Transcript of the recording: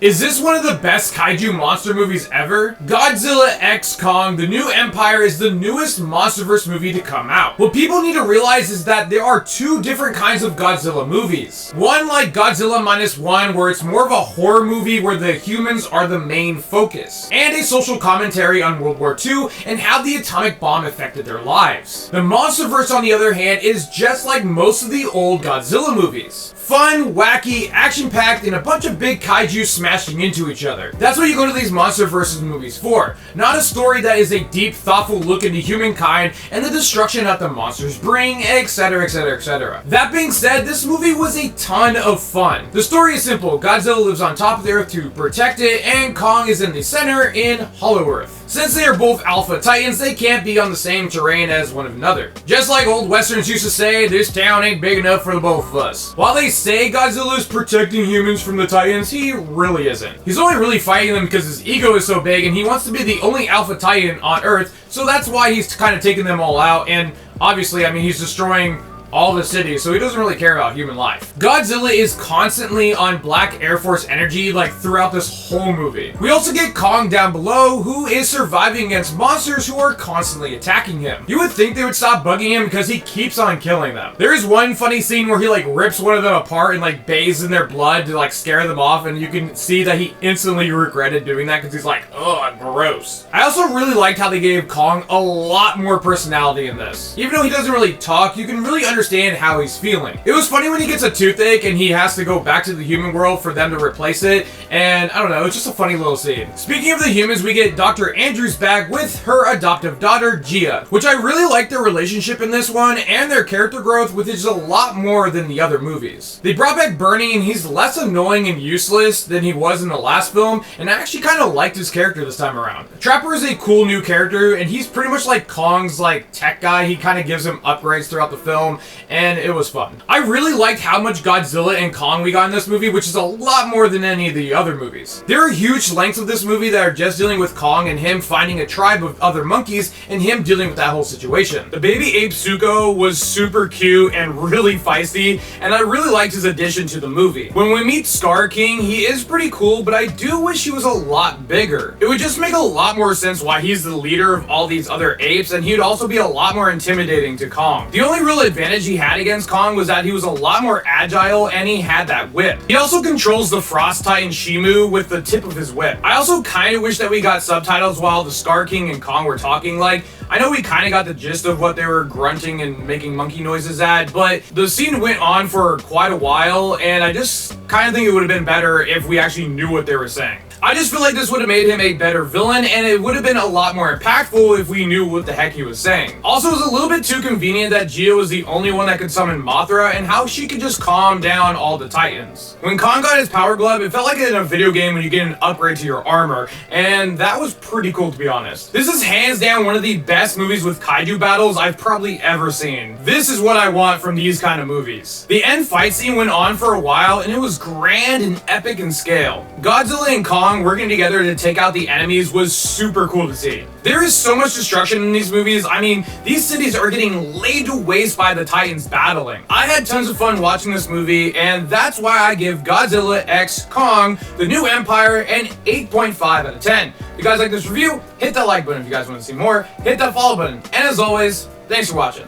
Is this one of the best kaiju monster movies ever? Godzilla x Kong: The New Empire is the newest Monsterverse movie to come out. What people need to realize is that there are two different kinds of Godzilla movies. One like Godzilla -1, where it's more of a horror movie where the humans are the main focus, and a social commentary on World War II and how the atomic bomb affected their lives. The Monsterverse, on the other hand, is just like most of the old Godzilla movies. Fun, wacky, action-packed, and a bunch of big kaiju smashing into each other. That's what you go to these Monsterverse movies for. Not a story that is a deep, thoughtful look into humankind and the destruction that the monsters bring, etc, etc, etc. That being said, this movie was a ton of fun. The story is simple. Godzilla lives on top of the Earth to protect it, and Kong is in the center in Hollow Earth. Since they are both alpha titans, they can't be on the same terrain as one another. Just like old westerns used to say, this town ain't big enough for the both of us. While they say Godzilla is protecting humans from the titans, he really isn't. He's only really fighting them because his ego is so big and he wants to be the only alpha titan on Earth, so that's why he's kind of taking them all out, and obviously, I mean, he's destroying all the cities, so he doesn't really care about human life. Godzilla is constantly on Black Air Force energy, like, throughout this whole movie. We also get Kong down below, who is surviving against monsters who are constantly attacking him. You would think they would stop bugging him because he keeps on killing them. There is one funny scene where he, like, rips one of them apart and, like, bathes in their blood to, like, scare them off, and you can see that he instantly regretted doing that because he's like, ugh, gross. I also really liked how they gave Kong a lot more personality in this. Even though he doesn't really talk, you can really understand how he's feeling. It was funny when he gets a toothache and he has to go back to the human world for them to replace it, and I don't know, it's just a funny little scene. Speaking of the humans, we get Dr. Andrews back with her adoptive daughter, Gia, which I really like their relationship in this one and their character growth, which is a lot more than the other movies. They brought back Bernie and he's less annoying and useless than he was in the last film, and I actually kind of liked his character this time around. Trapper is a cool new character and he's pretty much like Kong's like tech guy. He kind of gives him upgrades throughout the film, and it was fun. I really liked how much Godzilla and Kong we got in this movie, which is a lot more than any of the other movies. There are huge lengths of this movie that are just dealing with Kong and him finding a tribe of other monkeys and him dealing with that whole situation. The baby ape Zuko was super cute and really feisty, and I really liked his addition to the movie. When we meet Scar King, he is pretty cool, but I do wish he was a lot bigger. It would just make a lot more sense why he's the leader of all these other apes, and he'd also be a lot more intimidating to Kong. The only real advantage he had against Kong was that he was a lot more agile and he had that whip. He also controls the Frost Titan Shimu with the tip of his whip. I also kind of wish that we got subtitles while the Scar King and Kong were talking. Like, I know we kind of got the gist of what they were grunting and making monkey noises at, but the scene went on for quite a while, and I just kind of think it would have been better if we actually knew what they were saying. I just feel like this would have made him a better villain, and it would have been a lot more impactful if we knew what the heck he was saying. Also, it was a little bit too convenient that Gia was the only one that could summon Mothra, and how she could just calm down all the Titans. When Kong got his power glove, it felt like in a video game when you get an upgrade to your armor, and that was pretty cool, to be honest. This is hands down one of the best movies with kaiju battles I've probably ever seen. This is what I want from these kind of movies. The end fight scene went on for a while, and it was grand and epic in scale. Godzilla and Kong working together to take out the enemies was super cool to see. There is so much destruction in these movies. I mean, these cities are getting laid to waste by the Titans battling. I had tons of fun watching this movie, and that's why I give Godzilla x Kong: The New Empire an 8.5 out of 10. If you guys like this review, hit that like button if you guys want to see more, hit that follow button, and as always, thanks for watching.